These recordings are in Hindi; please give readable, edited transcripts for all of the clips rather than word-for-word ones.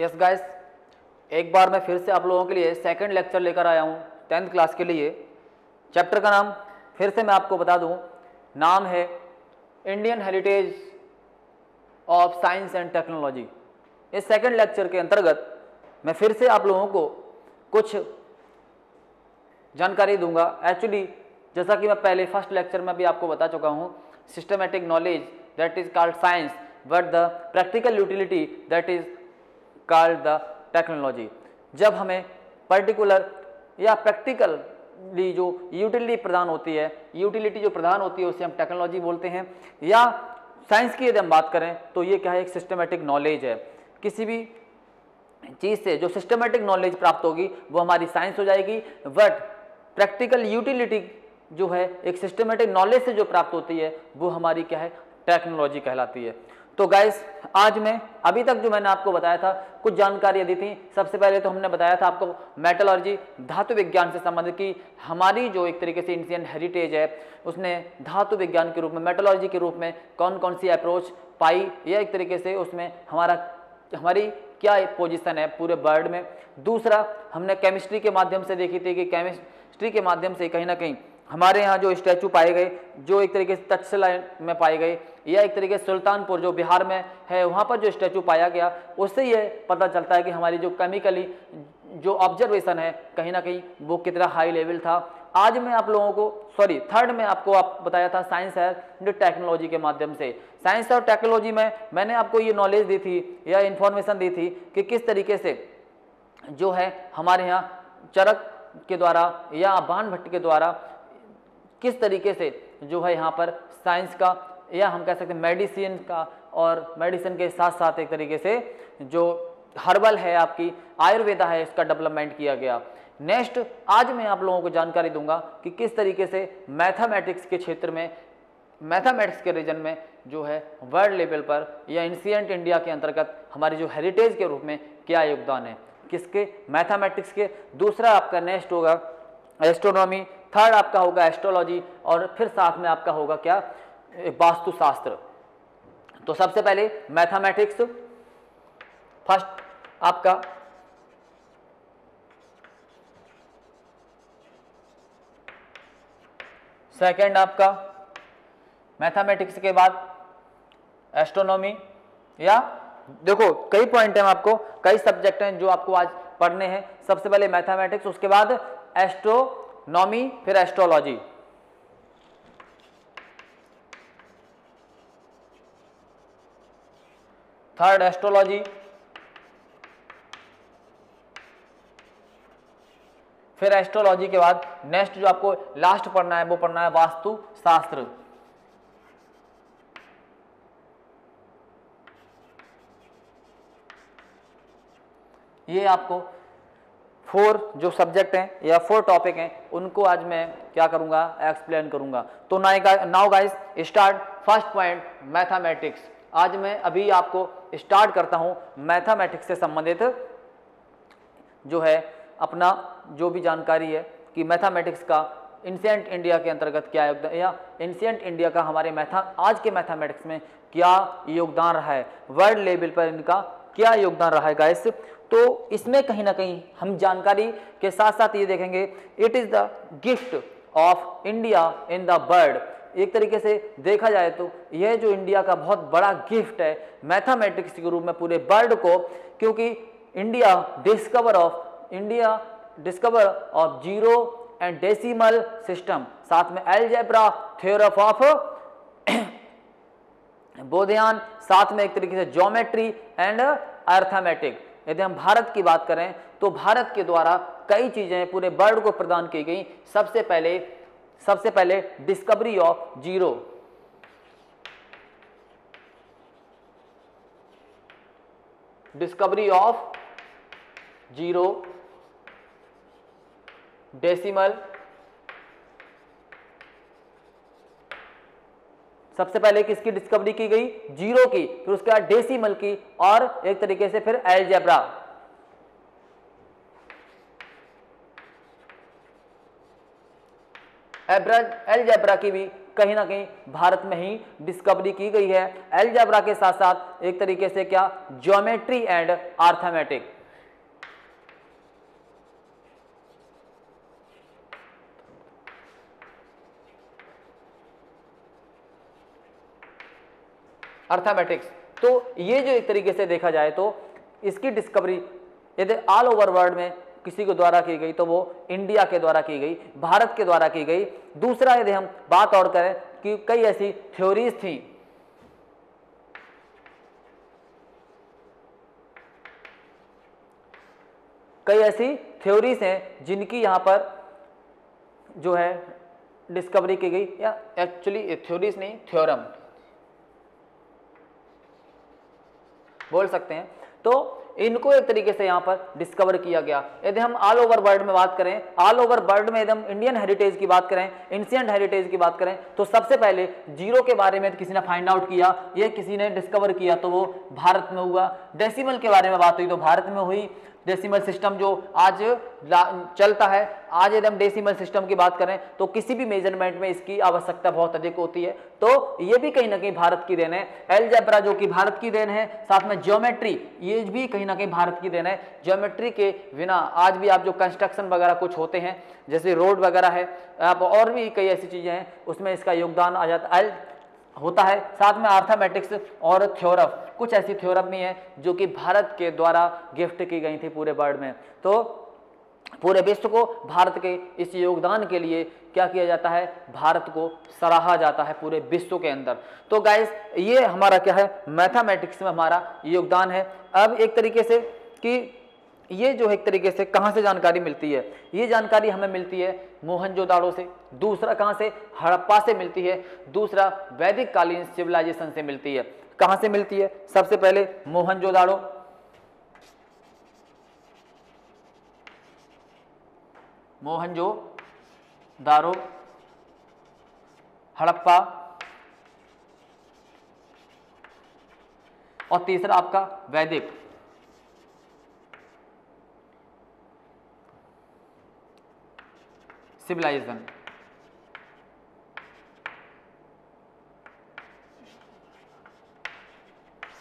यस गाइस, एक बार मैं फिर से आप लोगों के लिए सेकंड लेक्चर लेकर आया हूँ 10th क्लास के लिए। चैप्टर का नाम फिर से मैं आपको बता दूँ, नाम है Indian heritage of science and technology. इस सेकंड लेक्चर के अंतर्गत मैं फिर से आप लोगों को कुछ जानकारी दूंगा। एक्चुअली जैसा कि मैं पहले फर्स्ट लेक्चर में भी आपको बता चुका हूँ, systematic knowledge that is called science but the practical utility that is called the technology. जब हमें पर्टिकुलर या प्रैक्टिकली जो यूटिलिटी प्रदान होती है उसे हम टेक्नोलॉजी बोलते हैं। या साइंस की यदि हम बात करें तो ये क्या है, एक सिस्टमैटिक नॉलेज है। किसी भी चीज़ से जो सिस्टमैटिक नॉलेज प्राप्त होगी वो हमारी साइंस हो जाएगी, बट प्रैक्टिकल यूटिलिटी जो है एक सिस्टमैटिक नॉलेज से जो प्राप्त होती है वो हमारी क्या है, टेक्नोलॉजी कहलाती है। तो गाइस, आज मैं अभी तक जो मैंने आपको बताया था कुछ जानकारियाँ दी थी। सबसे पहले तो हमने बताया था आपको मेटलर्जी, धातु विज्ञान से संबंधित की हमारी जो एक तरीके से इंडियन हेरिटेज है उसने धातु विज्ञान के रूप में, मेटलर्जी के रूप में कौन कौन सी अप्रोच पाई, या एक तरीके से उसमें हमारी क्या पोजीशन है पूरे वर्ल्ड में। दूसरा, हमने केमिस्ट्री के माध्यम से देखी थी कि केमिस्ट्री के माध्यम से कहीं ना कहीं हमारे यहाँ जो स्टैचू पाए गए, जो एक तरीके से तक्षशिला में पाए गए, या एक तरीके से सुल्तानपुर जो बिहार में है वहाँ पर जो स्टैचू पाया गया, उससे ये पता चलता है कि हमारी जो केमिकली जो ऑब्जर्वेशन है कहीं ना कहीं वो कितना हाई लेवल था। आज मैं आप लोगों को थर्ड में आपको बताया था साइंस एंड टेक्नोलॉजी के माध्यम से। साइंस और टेक्नोलॉजी में मैंने आपको ये नॉलेज दी थी या इन्फॉर्मेशन दी थी कि किस तरीके से जो है हमारे यहाँ चरक के द्वारा या बाण भट्ट के द्वारा किस तरीके से जो है यहाँ पर साइंस का, या हम कह सकते हैं मेडिसिन का, और मेडिसिन के साथ साथ एक तरीके से जो हर्बल है, आपकी आयुर्वेदा है, इसका डेवलपमेंट किया गया। नेक्स्ट, आज मैं आप लोगों को जानकारी दूंगा कि किस तरीके से मैथमेटिक्स के क्षेत्र में, मैथमेटिक्स के रीजन में जो है वर्ल्ड लेवल पर या एंशिएंट इंडिया के अंतर्गत हमारी जो हेरिटेज के रूप में क्या योगदान है, किसके, मैथमेटिक्स के। दूसरा आपका नेक्स्ट होगा एस्ट्रोनॉमी, थर्ड आपका होगा एस्ट्रोलॉजी, और फिर साथ में आपका होगा क्या, वास्तुशास्त्र। तो सबसे पहले मैथमेटिक्स फर्स्ट आपका, सेकंड आपका मैथमेटिक्स के बाद एस्ट्रोनॉमी। या देखो कई पॉइंट हैं, आपको कई सब्जेक्ट हैं जो आपको आज पढ़ने हैं। सबसे पहले मैथमेटिक्स, उसके बाद एस्ट्रोनॉमी, फिर एस्ट्रोलॉजी। थर्ड एस्ट्रोलॉजी, फिर एस्ट्रोलॉजी के बाद नेक्स्ट जो आपको लास्ट पढ़ना है वो पढ़ना है वास्तुशास्त्र। ये आपको 4 जो सब्जेक्ट हैं या 4 टॉपिक हैं उनको आज मैं क्या करूंगा, एक्सप्लेन करूंगा। तो now guys start first point mathematics. आज मैं अभी आपको स्टार्ट करता हूं मैथमेटिक्स से संबंधित जो है अपना जो भी जानकारी है कि मैथमेटिक्स का एंशिएंट इंडिया के अंतर्गत क्या योगदान, या एंशिएंट इंडिया का हमारे आज के मैथमेटिक्स में क्या योगदान रहा है, वर्ल्ड लेवल पर इनका क्या योगदान रहा है गाइस। तो इसमें कहीं ना कहीं हम जानकारी के साथ साथ ये देखेंगे, it is the gift of India in the world. एक तरीके से देखा जाए तो यह जो इंडिया का बहुत बड़ा गिफ्ट है मैथमेटिक्स के रूप में पूरे वर्ल्ड को, क्योंकि India discover of zero and decimal system, साथ में अलजेब्रा, थ्योरम ऑफ बोधियान, साथ में एक तरीके से ज्योमेट्री एंड अर्थमेटिक। यदि हम भारत की बात करें तो भारत के द्वारा कई चीजें पूरे वर्ल्ड को प्रदान की गई। सबसे पहले डिस्कवरी ऑफ जीरो, डेसिमल, सबसे पहले किसकी डिस्कवरी की गई, जीरो की, फिर उसके बाद डेसिमल की, और एक तरीके से फिर अलजेब्रा। अलजेब्रा की भी कहीं ना कहीं भारत में ही डिस्कवरी की गई है। अलजेब्रा के साथ साथ एक तरीके से क्या, ज्योमेट्री एंड अर्थमेटिक। अर्थमेटिक्स, तो ये जो एक तरीके से देखा जाए तो इसकी डिस्कवरी यदि ऑल ओवर वर्ल्ड में किसी के द्वारा की गई तो वो इंडिया के द्वारा की गई, भारत के द्वारा की गई। दूसरा यदि हम बात और करें कि कई ऐसी थ्योरीज थी, कई ऐसी थ्योरीज हैं जिनकी यहां पर जो है डिस्कवरी की गई, या एक्चुअली थ्योरीज नहीं, थ्योरम बोल सकते हैं। तो इनको एक तरीके से यहां पर डिस्कवर किया गया। यदि हम ऑल ओवर वर्ल्ड में बात करें, ऑल ओवर वर्ल्ड में यदि हम इंडियन हेरिटेज की बात करें, एंशिएंट हेरिटेज की बात करें, तो सबसे पहले जीरो के बारे में किसी ने फाइंड आउट किया, ये किसी ने डिस्कवर किया तो वो भारत में हुआ। डेसिमल के बारे में बात हुई तो भारत में हुई। डेसिमल सिस्टम जो आज चलता है, आज यदि हम डेसिमल सिस्टम की बात करें तो किसी भी मेजरमेंट में इसकी आवश्यकता बहुत अधिक होती है, तो ये भी कहीं ना कहीं भारत की देन है। अलजेब्रा जो कि भारत की देन है, साथ में ज्योमेट्री ये भी कहीं ना कहीं भारत की देन है। ज्योमेट्री के बिना आज भी आप जो कंस्ट्रक्शन वगैरह कुछ होते हैं, जैसे रोड वगैरह है, आप और भी कई ऐसी चीजें हैं, उसमें इसका योगदान आ जाता होता है। साथ में अर्थमेटिक्स और थ्योरम, कुछ ऐसी थ्योरम भी हैं जो कि भारत के द्वारा गिफ्ट की गई थी पूरे वर्ल्ड में। तो पूरे विश्व को भारत के इस योगदान के लिए क्या किया जाता है, भारत को सराहा जाता है पूरे विश्व के अंदर। तो गाइस ये हमारा क्या है, मैथमेटिक्स में हमारा योगदान है। अब एक तरीके से कि ये जो एक तरीके से कहाँ से जानकारी मिलती है, ये जानकारी हमें मिलती है मोहनजोदाड़ो से, दूसरा कहाँ से, हड़प्पा से मिलती है, दूसरा वैदिक कालीन सिविलाइजेशन से मिलती है। कहाँ से मिलती है, सबसे पहले मोहनजोदाड़ो, मोहनजोदाड़ो, हड़प्पा, और तीसरा आपका वैदिक सिविलाइजेशन।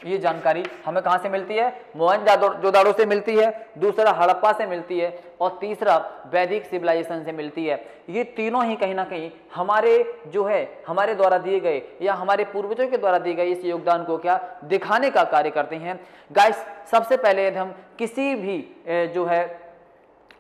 ये जानकारी हमें कहां से मिलती है, मोहनजोदाड़ो से मिलती है, दूसरा हड़प्पा से मिलती है, और तीसरा वैदिक सिविलाइजेशन से मिलती है। ये तीनों ही कहीं ना कहीं हमारे जो है, हमारे द्वारा दिए गए या हमारे पूर्वजों के द्वारा दिए गए इस योगदान को क्या दिखाने का कार्य करते हैं। गाइस सबसे पहले यदि हम किसी भी जो है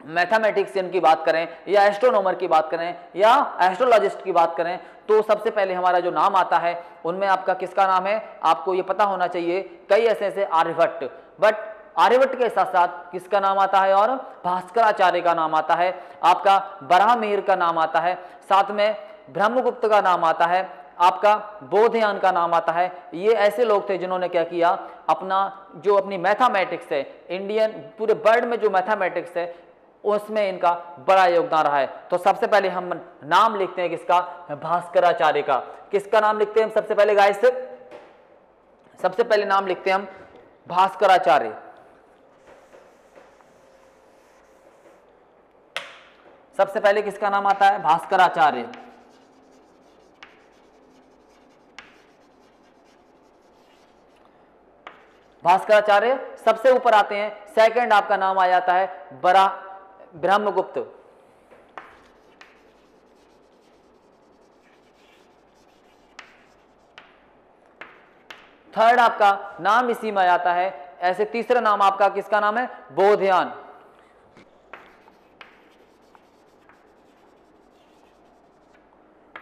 मैथमेटिशियन की बात करें या एस्ट्रोनॉमर की बात करें या एस्ट्रोलॉजिस्ट की बात करें, तो सबसे पहले हमारा जो नाम आता है उनमें आपका किसका नाम है, आपको ये पता होना चाहिए। कई ऐसे आर्यभट्ट, बट आर्यभट्ट के साथ साथ किसका नाम आता है, और भास्कराचार्य का नाम आता है, आपका बराहमिहिर का नाम आता है, साथ में ब्रह्मगुप्त का नाम आता है, आपका बोधयान का नाम आता है। ये ऐसे लोग थे जिन्होंने क्या किया, अपनी मैथमेटिक्स है, इंडियन पूरे वर्ल्ड में जो मैथमेटिक्स है उसमें इनका बड़ा योगदान रहा है। तो सबसे पहले हम नाम लिखते हैं किसका, भास्कराचार्य का। किसका नाम लिखते हैं हम सबसे पहले गाइस, सबसे पहले नाम लिखते हैं हम भास्कराचार्य। सबसे पहले किसका नाम आता है, भास्कराचार्य। भास्कराचार्य सबसे ऊपर आते हैं। सेकंड आपका नाम आ जाता है ब्रह्मगुप्त। थर्ड आपका नाम इसी में आ जाता है। ऐसे तीसरा नाम आपका किसका नाम है, बोधयान।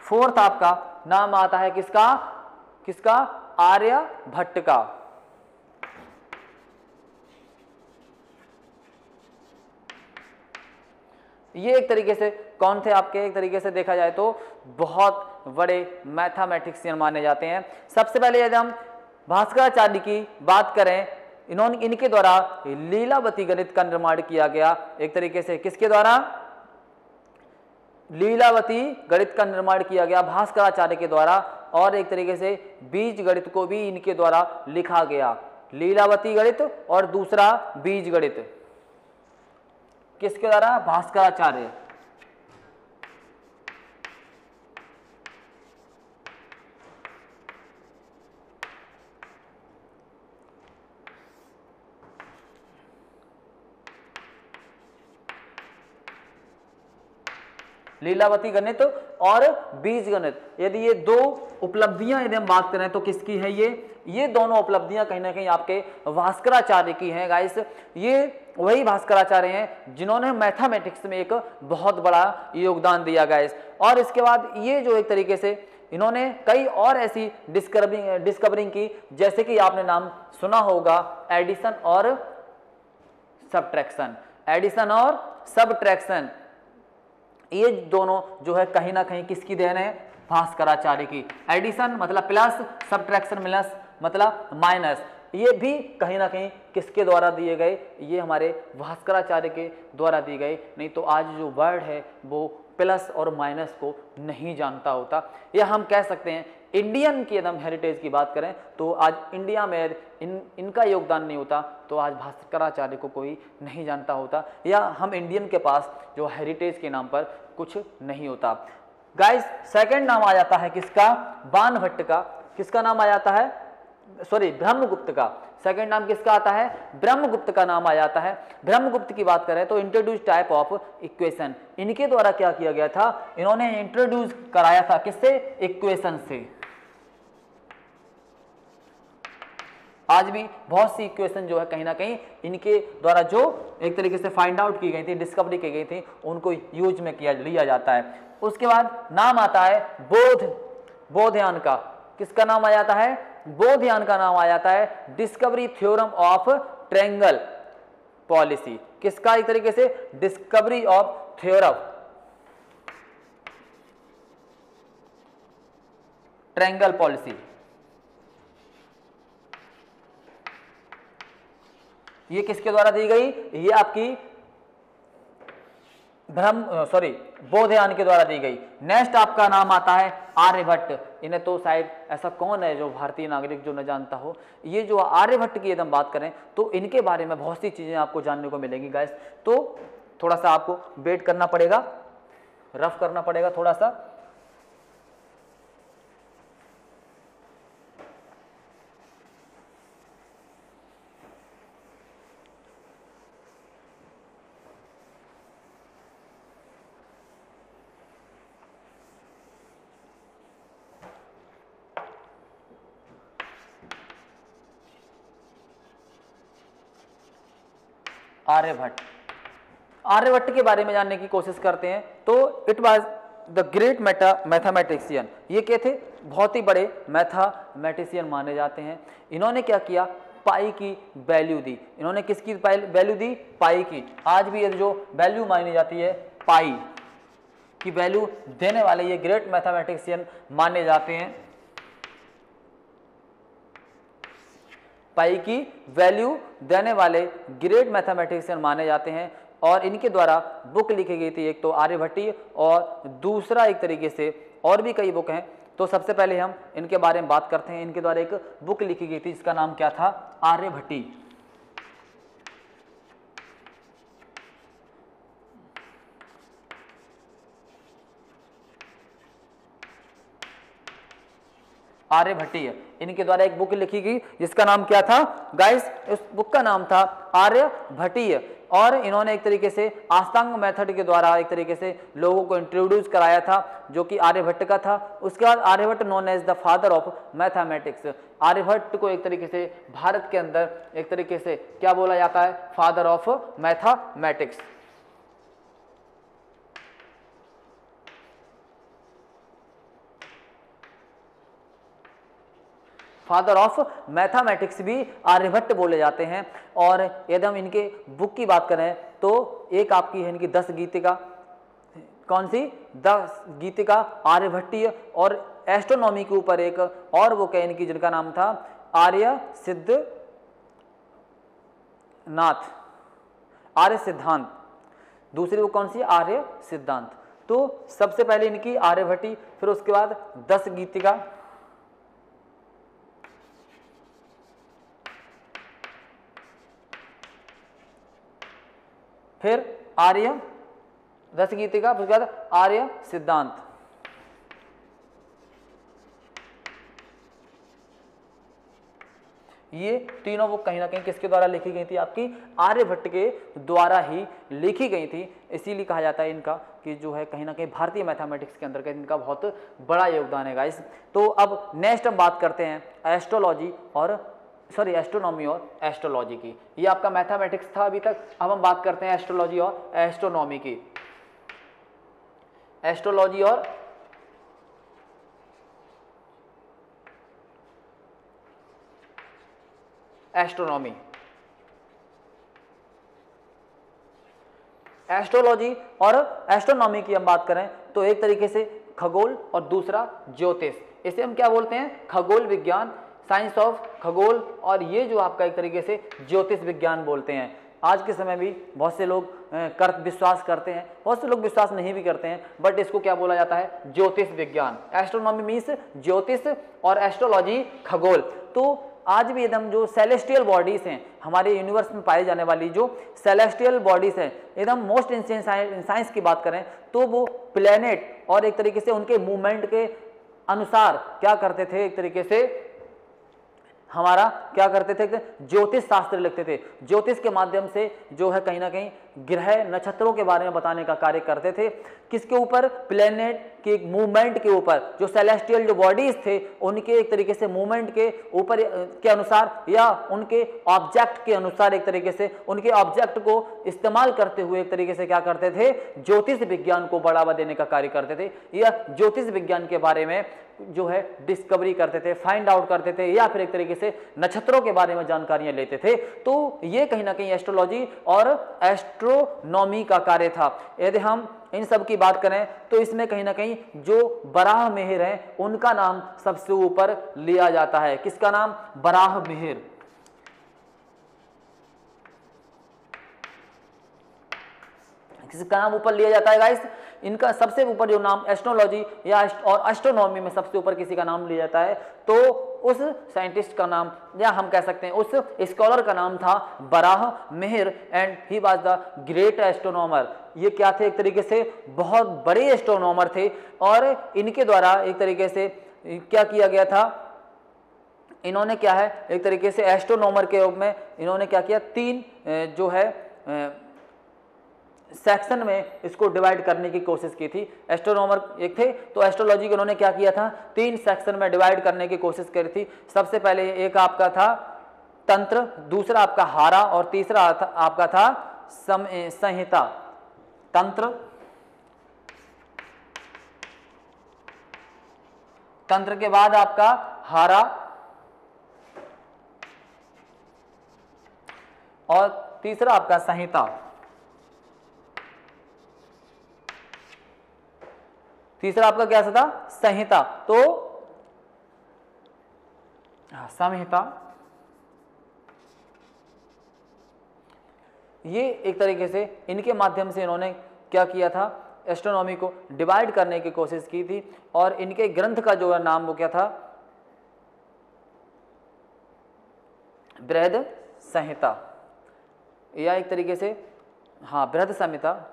फोर्थ आपका नाम आता है किसका, किसका, आर्यभट्ट का। ये एक तरीके से कौन थे आपके, एक तरीके से देखा जाए तो बहुत बड़े मैथमेटिशियन माने जाते हैं। सबसे पहले यदि हम भास्कराचार्य की बात करें, इनके द्वारा लीलावती गणित का निर्माण किया गया। एक तरीके से किसके द्वारा, लीलावती गणित का निर्माण किया गया भास्कराचार्य के द्वारा, और एक तरीके से बीज गणित को भी इनके द्वारा लिखा गया। लीलावती गणित और दूसरा बीज गणित किसके द्वारा, भास्कराचार्य। लीलावती गणित और बीज गणित। यदि ये दो उपलब्धियां यदि हम बात करें तो किसकी है ये दोनों उपलब्धियां कहीं ना कहीं आपके भास्कराचार्य की हैं गाइस। ये वही भास्कराचार्य हैं जिन्होंने मैथमेटिक्स में एक बहुत बड़ा योगदान दिया गाइस। और इसके बाद ये जो एक तरीके से इन्होंने कई और ऐसी डिस्कवरिंग की, जैसे कि आपने नाम सुना होगा एडिशन और सब्ट्रैक्शन। एडिशन और सब्ट्रैक्शन ये दोनों जो है कहीं ना कहीं किसकी देन है, भास्कराचार्य की। एडिशन मतलब प्लस, सब्ट्रैक्शन माइनस मतलब माइनस, ये भी कहीं ना कहीं किसके द्वारा दिए गए, ये हमारे भास्कराचार्य के द्वारा दिए गए। नहीं तो आज जो वर्ड है वो प्लस और माइनस को नहीं जानता होता। या हम कह सकते हैं इंडियन की यदि हम हेरिटेज की बात करें तो आज इंडिया में इनका योगदान नहीं होता तो आज भास्कराचार्य को कोई नहीं जानता होता, या हम इंडियन के पास जो हेरिटेज के नाम पर कुछ नहीं होता। गाइस सेकंड नाम आ जाता है किसका, बाणभट्ट का। किसका नाम आ जाता है, सॉरी ब्रह्मगुप्त का। सेकंड नाम किसका आता है, ब्रह्मगुप्त का नाम आ जाता है। ब्रह्मगुप्त की बात करें तो इंट्रोड्यूस टाइप ऑफ इक्वेशन, इनके द्वारा क्या किया गया था, इन्होंने इंट्रोड्यूस कराया था किससे, इक्वेशन से। आज भी बहुत सी इक्वेशन जो है कहीं ना कहीं इनके द्वारा जो एक तरीके से फाइंड आउट की गई थी, डिस्कवरी की गई थी, उनको यूज में लिया जाता है। उसके बाद नाम आता है बोधयान का। किसका नाम आ जाता है, बोधयान का नाम आ जाता है discovery theorem of triangle policy. किसका, एक तरीके से discovery of theorem triangle policy. ये किसके द्वारा दी गई, ये आपकी बोधयान के द्वारा दी गई। नेक्स्ट आपका नाम आता है आर्यभट्ट। इन्हें तो शायद ऐसा कौन है जो भारतीय नागरिक जो न जानता हो। ये जो आर्यभट्ट की यदि हम बात करें तो इनके बारे में बहुत सी चीजें आपको जानने को मिलेंगी गाइस। तो थोड़ा सा आपको वेट करना पड़ेगा, रफ करना पड़ेगा थोड़ा सा। आर्यभट्ट के बारे में जानने की कोशिश करते हैं तो it was the great mathematician. ये क्या थे, बहुत ही बड़े मैथमेटिशियन माने जाते हैं। इन्होंने क्या किया, पाई की वैल्यू दी। इन्होंने किसकी वैल्यू दी, पाई की। आज भी ये जो वैल्यू मानी जाती है पाई की वैल्यू देने वाले ये ग्रेट मैथमेटिशियन माने जाते हैं। पाई की वैल्यू देने वाले ग्रेट मैथमेटिशियन माने जाते हैं। और इनके द्वारा बुक लिखी गई थी, एक तो आर्यभट्टी और दूसरा एक तरीके से और भी कई बुक हैं। तो सबसे पहले हम इनके बारे में बात करते हैं। इनके द्वारा एक बुक लिखी गई थी जिसका नाम क्या था, आर्यभट्टी। आर्यभट्टी है, इनके द्वारा एक बुक लिखी गई जिसका नाम क्या था गाइस, उस बुक का नाम था आर्यभट्टीय। और इन्होंने एक तरीके से अष्टांग मेथड के द्वारा एक तरीके से लोगों को इंट्रोड्यूस कराया था जो कि आर्यभट्ट का था। उसके बाद Aryabhata known as the father of mathematics. Aryabhata को एक तरीके से भारत के अंदर एक तरीके से क्या बोला जाता है, father of mathematics. Father of mathematics भी आर्यभट्ट बोले जाते हैं। और यदि हम इनके बुक की बात करें तो एक आपकी है इनकी 10 गीतिका। कौन सी, 10 गीतिका आर्यभट्टीय। और एस्ट्रोनॉमी के ऊपर एक और बुक है इनकी जिनका नाम था आर्य सिद्धांत। दूसरी बुक कौन सी, आर्य सिद्धांत। तो सबसे पहले इनकी आर्यभट्टी, फिर उसके बाद 10 गीतिका, फिर आर्य 10 गीतिका, उसके बाद आर्य सिद्धांत। ये तीनों बुक कहीं ना कहीं किसके द्वारा लिखी गई थी, आपकी आर्यभट्ट के द्वारा ही लिखी गई थी। इसीलिए कहा जाता है इनका कि जो है कहीं ना कहीं भारतीय मैथमेटिक्स के अंदर का इनका बहुत बड़ा योगदान है गाइस। तो अब नेक्स्ट हम बात करते हैं एस्ट्रोनॉमी और एस्ट्रोलॉजी की। ये आपका मैथमेटिक्स था अभी तक। अब हम बात करते हैं एस्ट्रोलॉजी और एस्ट्रोनॉमी की। एस्ट्रोलॉजी और एस्ट्रोनॉमी। एस्ट्रोलॉजी और एस्ट्रोनॉमी की हम बात करें तो एक तरीके से खगोल और दूसरा ज्योतिष, इसे हम क्या बोलते हैं, खगोल विज्ञान, साइंस ऑफ खगोल, और ये जो आपका एक तरीके से ज्योतिष विज्ञान बोलते हैं। आज के समय भी बहुत से लोग विश्वास करते हैं, बहुत से लोग विश्वास नहीं भी करते हैं, बट इसको क्या बोला जाता है, ज्योतिष विज्ञान। एस्ट्रोनॉमी मीन्स ज्योतिष और एस्ट्रोलॉजी खगोल। तो आज भी एकदम जो सेलेस्टियल बॉडीज हैं हमारे यूनिवर्स में पाई जाने वाली जो सेलेस्टियल बॉडीज हैं, एकदम मोस्ट एंशिएंट साइंस की बात करें तो वो प्लेनेट और एक तरीके से उनके मूवमेंट के अनुसार क्या करते थे, एक तरीके से हमारा क्या करते थे, ज्योतिष शास्त्र लिखते थे। ज्योतिष के माध्यम से जो है कहीं ना कहीं ग्रह नक्षत्रों के बारे में बताने का कार्य करते थे। किसके ऊपर, प्लेनेट के मूवमेंट के ऊपर, जो सेलेस्टियल जो बॉडीज थे उनके एक तरीके से मूवमेंट के ऊपर के अनुसार या उनके ऑब्जेक्ट के अनुसार एक तरीके से उनके ऑब्जेक्ट को इस्तेमाल करते हुए एक तरीके से क्या करते थे, ज्योतिष विज्ञान को बढ़ावा देने का कार्य करते थे, या ज्योतिष विज्ञान के बारे में जो है डिस्कवरी करते थे, फाइंड आउट करते थे, या फिर एक तरीके से नक्षत्रों के बारे में जानकारियां लेते थे। तो ये कहीं ना कहीं एस्ट्रोलॉजी और एस्ट्रोनॉमी का कार्य था। यदि हम इन सब की बात करें तो इसमें कहीं ना कहीं जो बराह मिहिर हैं उनका नाम सबसे ऊपर लिया जाता है। किसका नाम, बराह मिहिर। किसका नाम ऊपर लिया जाता है गाइस, इनका सबसे ऊपर जो नाम एस्ट्रोलॉजी या और एस्ट्रोनॉमी में सबसे ऊपर किसी का नाम लिया जाता है तो उस साइंटिस्ट का नाम या हम कह सकते हैं उस स्कॉलर का नाम था Varah Mihir, and he was the great astronomer. ये क्या थे, एक तरीके से बहुत बड़े एस्ट्रोनॉमर थे, और इनके द्वारा एक तरीके से क्या किया गया था, इन्होंने क्या है एक तरीके से एस्ट्रोनॉमर के रूप में इन्होंने क्या किया, 3 जो है सेक्शन में इसको डिवाइड करने की कोशिश की थी। एस्ट्रोनॉमर एक थे तो एस्ट्रोलॉजी को उन्होंने क्या किया था, 3 सेक्शन में डिवाइड करने की कोशिश करी थी। सबसे पहले एक आपका था तंत्र, दूसरा आपका हारा, और तीसरा आपका था संहिता। तंत्र के बाद आपका हारा, और तीसरा आपका संहिता। तीसरा आपका क्या था, संहिता। तो संहिता ये एक तरीके से इनके माध्यम से इन्होंने क्या किया था, एस्ट्रोनॉमी को डिवाइड करने की कोशिश की थी। और इनके ग्रंथ का जो है नाम वो क्या था, बृहद संहिता, या एक तरीके से हाँ बृहद संहिता।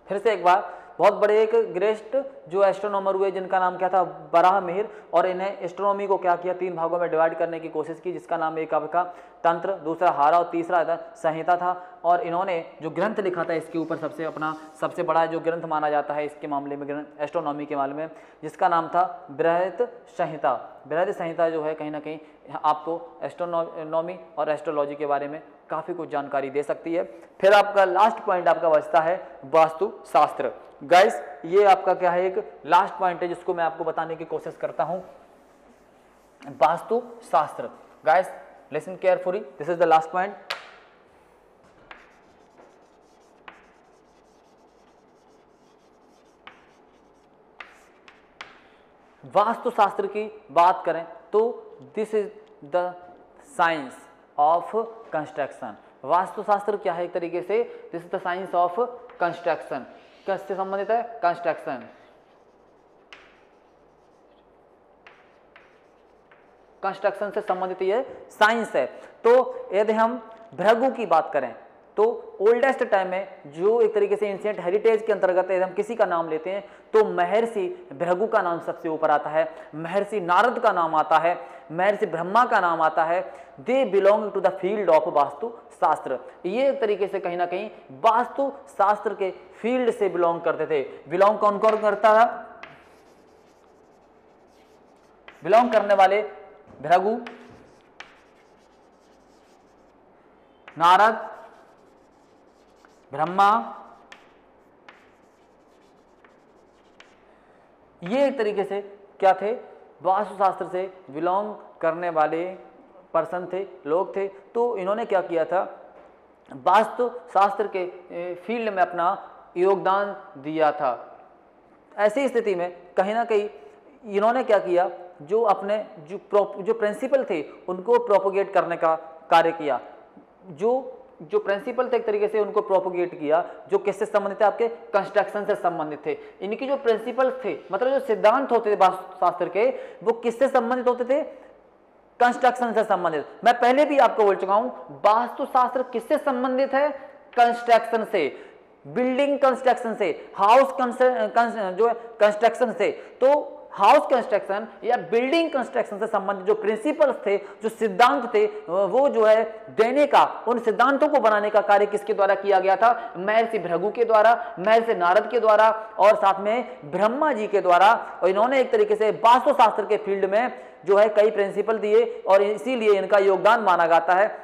फिर से एक बार, बहुत बड़े एक ग्रेट जो एस्ट्रोनॉमर हुए जिनका नाम क्या था, बराह मिहिर, और इन्हें एस्ट्रोनॉमी को क्या किया, 3 भागों में डिवाइड करने की कोशिश की, जिसका नाम एक आपका तंत्र, दूसरा हारा और तीसरा संहिता था। और इन्होंने जो ग्रंथ लिखा था इसके ऊपर सबसे बड़ा जो ग्रंथ माना जाता है इसके मामले में, एस्ट्रोनॉमी के मामले में, जिसका नाम था बृहद संहिता। बृहद संहिता जो है कहीं ना कहीं आपको एस्ट्रोनॉमी और एस्ट्रोलॉजी के बारे में काफ़ी कुछ जानकारी दे सकती है। फिर आपका लास्ट पॉइंट आपका बचता है वास्तु शास्त्र। गाइस ये आपका क्या है, एक लास्ट पॉइंट है जिसको मैं आपको बताने की कोशिश करता हूं, Vastu Shastra. Guys listen carefully, this is the last point. Vastu Shastra की बात करें तो this is the science of construction. Vastu Shastra क्या है, एक तरीके से this is the science of construction. किससे संबंधित है, कंस्ट्रक्शन। कंस्ट्रक्शन से संबंधित ये साइंस है। तो यदि हम भृगु की बात करें तो ओल्डेस्ट टाइम में जो एक तरीके से एंशिएंट हेरिटेज के अंतर्गत यदि हम किसी का नाम लेते हैं तो महर्षि भृगु का नाम सबसे ऊपर आता है, महर्षि नारद का नाम आता है, महर्षि ब्रह्मा का नाम आता है। They belong to the field of vastu shastra. ये एक तरीके से कहीं ना कहीं वास्तु शास्त्र के फील्ड से बिलोंग करते थे। बिलोंग कौन कौन करता था? बिलोंग करने वाले भृगु, नारद, ब्रह्मा, ये एक तरीके से क्या थे? वास्तुशास्त्र से बिलोंग करने वाले पर्सन थे, लोग थे। तो इन्होंने क्या किया था? वास्तुशास्त्र के फील्ड में अपना योगदान दिया था। ऐसी स्थिति में कहीं ना कहीं इन्होंने क्या किया? जो अपने जो प्रिंसिपल थे उनको प्रोपोगेट करने का कार्य किया। जो प्रिंसिपल थे एक तरीके से उनको प्रोपोगेट किया, जो किससे संबंधित थे? आपके कंस्ट्रक्शन से संबंधित थे। इनकी जो प्रिंसिपल थे, मतलब जो सिद्धांत होते थे वास्तुशास्त्र के, वो किससे संबंधित होते थे? कंस्ट्रक्शन से संबंधित। मैं पहले भी आपको बोल चुका हूं, वास्तुशास्त्र किससे संबंधित है? कंस्ट्रक्शन से, बिल्डिंग कंस्ट्रक्शन से, हाउस जो है कंस्ट्रक्शन से। तो हाउस कंस्ट्रक्शन या बिल्डिंग कंस्ट्रक्शन से संबंधित जो प्रिंसिपल्स थे, जो सिद्धांत थे, वो जो है देने का, उन सिद्धांतों को बनाने का कार्य किसके द्वारा किया गया था? महर्षि भृगु के द्वारा, महर्षि नारद के द्वारा और साथ में ब्रह्मा जी के द्वारा। और इन्होंने एक तरीके से वास्तुशास्त्र के फील्ड में जो है कई प्रिंसिपल दिए और इसीलिए इनका योगदान माना जाता है।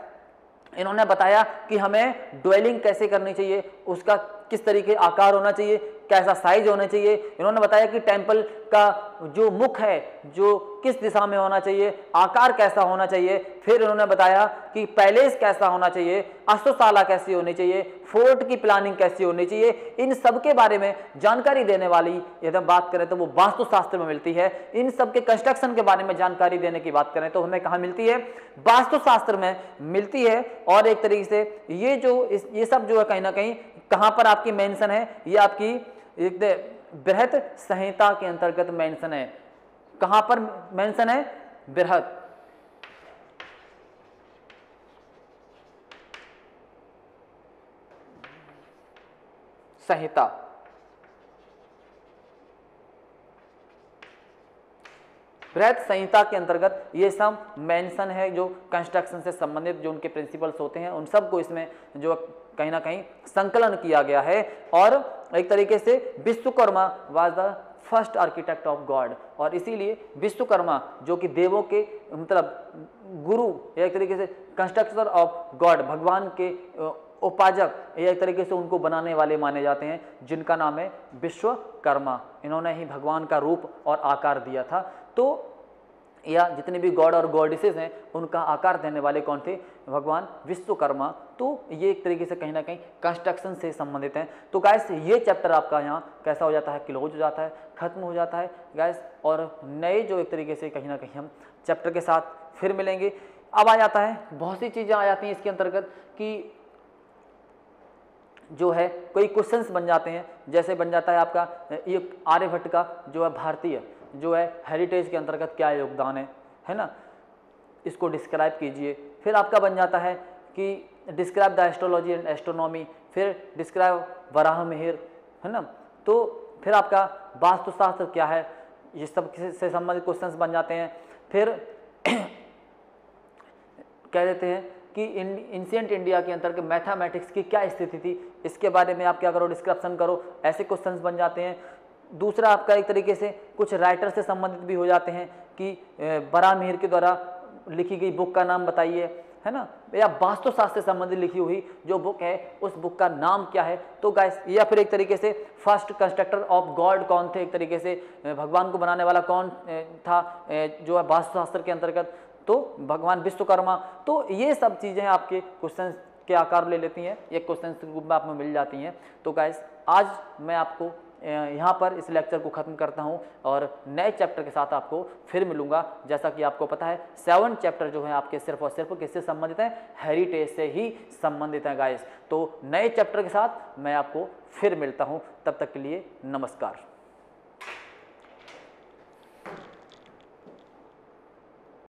इन्होंने बताया कि हमें ड्वेलिंग कैसे करनी चाहिए, उसका किस तरीके आकार होना चाहिए, कैसा साइज होना चाहिए। इन्होंने बताया कि टेंपल का जो मुख है जो किस दिशा में होना चाहिए, आकार कैसा होना चाहिए। फिर इन्होंने बताया कि पैलेस कैसा होना चाहिए, अश्वशाला कैसी होनी चाहिए, फोर्ट की प्लानिंग कैसी होनी चाहिए। इन सब के बारे में जानकारी देने वाली यदि हम बात करें तो वो वास्तुशास्त्र में मिलती है। इन सब के कंस्ट्रक्शन के बारे में जानकारी देने की बात करें तो हमें कहाँ मिलती है? वास्तुशास्त्र में मिलती है। और एक तरीके से ये सब जो है कहीं ना कहीं कहां पर आपकी मेंशन है? ये आपकी एक बृहत संहिता के अंतर्गत मेंशन है। कहां पर मेंशन है? बृहत संहिता। बृहत संहिता के अंतर्गत ये सब मेंशन है, जो कंस्ट्रक्शन से संबंधित जो उनके प्रिंसिपल्स होते हैं उन सबको इसमें जो कहीं ना कहीं संकलन किया गया है। और एक तरीके से Vishwakarma was the first architect of God, और इसीलिए विश्वकर्मा जो कि देवों के मतलब गुरु या एक तरीके से कंस्ट्रक्टर ऑफ गॉड, भगवान के उपासक या एक तरीके से उनको बनाने वाले माने जाते हैं, जिनका नाम है विश्वकर्मा। इन्होंने ही भगवान का रूप और आकार दिया था। तो या जितने भी गॉड और गॉडेसेस हैं उनका आकार देने वाले कौन थे? भगवान विश्वकर्मा। तो ये एक तरीके से कहीं ना कहीं कंस्ट्रक्शन से संबंधित हैं। तो गाइस ये चैप्टर आपका यहाँ कैसा हो जाता है? क्लोज हो जाता है, खत्म हो जाता है गाइस। और नए जो एक तरीके से कहीं ना कहीं हम चैप्टर के साथ फिर मिलेंगे। अब आ जाता है, बहुत सी चीज़ें आ जाती हैं इसके अंतर्गत कि जो है कोई क्वेश्चंस बन जाते हैं। जैसे बन जाता है आपका ये आर्यभट्ट का जो है भारतीय जो है हेरिटेज के अंतर्गत क्या योगदान है ना, इसको डिस्क्राइब कीजिए। फिर आपका बन जाता है कि describe the astrology and astronomy, फिर डिस्क्राइब वराह मिहिर, है ना। तो फिर आपका वास्तुशास्त्र क्या है, ये सब से संबंधित क्वेश्चंस बन जाते हैं। फिर कह देते हैं कि एंशिएंट इंडिया के अंतर्गत मैथमेटिक्स की क्या स्थिति थी, इसके बारे में आप क्या करो? डिस्क्रिप्शन करो। ऐसे क्वेश्चंस बन जाते हैं। दूसरा आपका एक तरीके से कुछ राइटर से संबंधित भी हो जाते हैं कि वराह मिहिर के द्वारा लिखी गई बुक का नाम बताइए, है ना, या वास्तुशास्त्र से संबंधित लिखी हुई जो बुक है उस बुक का नाम क्या है। तो गाइस, या फिर एक तरीके से फर्स्ट कंस्ट्रक्टर ऑफ गॉड कौन थे, एक तरीके से भगवान को बनाने वाला कौन था जो है वास्तुशास्त्र के अंतर्गत, तो भगवान विश्वकर्मा। तो ये सब चीज़ें आपके क्वेश्चन के आकार ले लेती हैं, ये क्वेश्चन के रूप में आप में मिल जाती हैं। तो गाइस, आज मैं आपको यहाँ पर इस लेक्चर को ख़त्म करता हूँ और नए चैप्टर के साथ आपको फिर मिलूँगा। जैसा कि आपको पता है 7 चैप्टर जो है आपके सिर्फ और सिर्फ किससे संबंधित हैं? हेरिटेज से ही संबंधित हैं गाइस। तो नए चैप्टर के साथ मैं आपको फिर मिलता हूँ, तब तक के लिए नमस्कार।